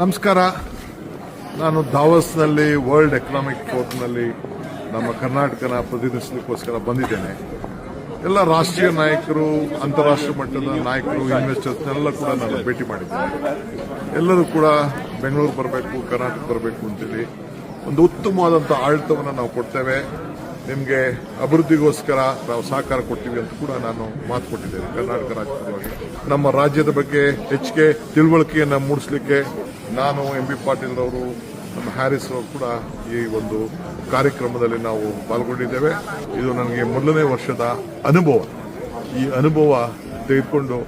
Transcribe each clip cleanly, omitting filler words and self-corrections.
ನಮಸ್ಕಾರ. ನಾನು ದಾವಸ್ನಲ್ಲಿ world economic ಫೋರಮ್ನಲ್ಲಿ ನಮ್ಮ ಕರ್ನಾಟಕನ ಪ್ರತಿನಿಧಿಸಲಿಕ್ಕೋಸ್ಕರ ಬಂದಿದ್ದೇನೆ. ಎಲ್ಲ ರಾಷ್ಟ್ರೀಯ ನಾಯಕರು, ಅಂತಾರಾಷ್ಟ್ರೀಯ ಮಟ್ಟದ ನಾಯಕರು, ಇನ್ವೆಸ್ಟರ್ಸ್ನೆಲ್ಲ ಕೂಡ ನಾನು ಭೇಟಿ ಮಾಡಿದ್ದೇನೆ. ಎಲ್ಲರೂ ಕೂಡ ಬೆಂಗಳೂರು ಬರಬೇಕು, ಕರ್ನಾಟಕ ಬರಬೇಕು ಅಂತೇಳಿ ಒಂದು ಉತ್ತಮವಾದಂಥ ಆಡಳಿತವನ್ನು ನಾವು ಕೊಡ್ತೇವೆ, ನಿಮಗೆ ಅಭಿವೃದ್ಧಿಗೋಸ್ಕರ ನಾವು ಸಹಕಾರ ಕೊಡ್ತೀವಿ ಅಂತ ಕೂಡ ನಾನು ಮಾತು ಕೊಟ್ಟಿದ್ದೇನೆ. ಕರ್ನಾಟಕ ರಾಜ್ಯದವಾಗಿ ನಮ್ಮ ರಾಜ್ಯದ ಬಗ್ಗೆ ಹೆಚ್ಚಿಗೆ ತಿಳುವಳಿಕೆಯನ್ನು ಮೂಡಿಸಲಿಕ್ಕೆ ನಾನು MP ಪಾಟೀಲ್ ಅವರು, ನಮ್ಮ ಹ್ಯಾರಿಸ್ ಅವರು ಕೂಡ ಈ ಒಂದು ಕಾರ್ಯಕ್ರಮದಲ್ಲಿ ನಾವು ಪಾಲ್ಗೊಂಡಿದ್ದೇವೆ. ಇದು ನನಗೆ ಮೊದಲನೇ ವರ್ಷದ ಅನುಭವ. ಈ ಅನುಭವ ತೆಗೆದುಕೊಂಡು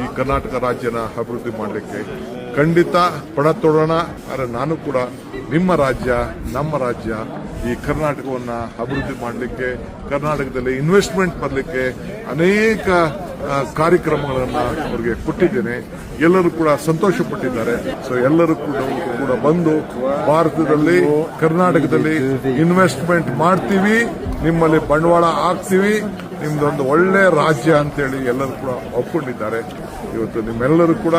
ಈ ಕರ್ನಾಟಕ ರಾಜ್ಯನ ಅಭಿವೃದ್ಧಿ ಮಾಡಲಿಕ್ಕೆ ಖಂಡಿತ ಪಣ ತೊಡೋಣ. ಆದರೆ ನಾನು ಕೂಡ ನಿಮ್ಮ ರಾಜ್ಯ, ನಮ್ಮ ರಾಜ್ಯ, ಈ ಕರ್ನಾಟಕವನ್ನು ಅಭಿವೃದ್ಧಿ ಮಾಡಲಿಕ್ಕೆ, ಕರ್ನಾಟಕದಲ್ಲಿ ಇನ್ವೆಸ್ಟ್ಮೆಂಟ್ ಬರಲಿಕ್ಕೆ ಅನೇಕ ಕಾರ್ಯಕ್ರಮಗಳನ್ನು ಅವರಿಗೆ ಕೊಟ್ಟಿದ್ದೇನೆ. ಎಲ್ಲರೂ ಕೂಡ ಸಂತೋಷ ಪಟ್ಟಿದ್ದಾರೆ. ಸೊ ಎಲ್ಲರೂ ಕೂಡ ಬಂದು ಭಾರತದಲ್ಲಿ, ಕರ್ನಾಟಕದಲ್ಲಿ ಇನ್ವೆಸ್ಟ್ಮೆಂಟ್ ಮಾಡ್ತೀವಿ, ನಿಮ್ಮಲ್ಲಿ ಬಂಡವಾಳ ಹಾಕ್ತೀವಿ, ನಿಮ್ದೊಂದು ಒಳ್ಳೆ ರಾಜ್ಯ ಅಂತೇಳಿ ಎಲ್ಲರೂ ಕೂಡ ಒಪ್ಕೊಂಡಿದ್ದಾರೆ. ಇವತ್ತು ನಿಮ್ಮೆಲ್ಲರೂ ಕೂಡ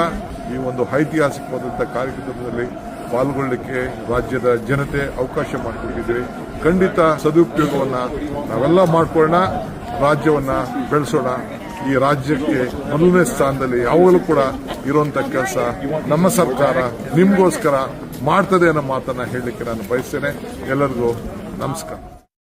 ಈ ಒಂದು ಐತಿಹಾಸಿಕವಾದಂಥ ಕಾರ್ಯಕ್ರಮದಲ್ಲಿ ಪಾಲ್ಗೊಳ್ಳಲಿಕ್ಕೆ ರಾಜ್ಯದ ಜನತೆ ಅವಕಾಶ ಮಾಡಿಕೊಟ್ಟಿದ್ದೀವಿ. ಖಂಡಿತ ಸದುಪಯೋಗವನ್ನು ನಾವೆಲ್ಲ ಮಾಡ್ಕೊಳ್ಳೋಣ, ರಾಜ್ಯವನ್ನು ಬೆಳೆಸೋಣ. ಈ ರಾಜ್ಯಕ್ಕೆ ಮೊದಲನೇ ಸ್ಥಾನದಲ್ಲಿ ಯಾವಾಗಲೂ ಕೂಡ ಇರುವಂಥ ಕೆಲಸ ನಮ್ಮ ಸರ್ಕಾರ ನಿಮಗೋಸ್ಕರ ಮಾಡ್ತದೆ ಅನ್ನೋ ಮಾತನ್ನು ಹೇಳಲಿಕ್ಕೆ ನಾನು ಬಯಸ್ತೇನೆ. ಎಲ್ಲರಿಗೂ ನಮಸ್ಕಾರ.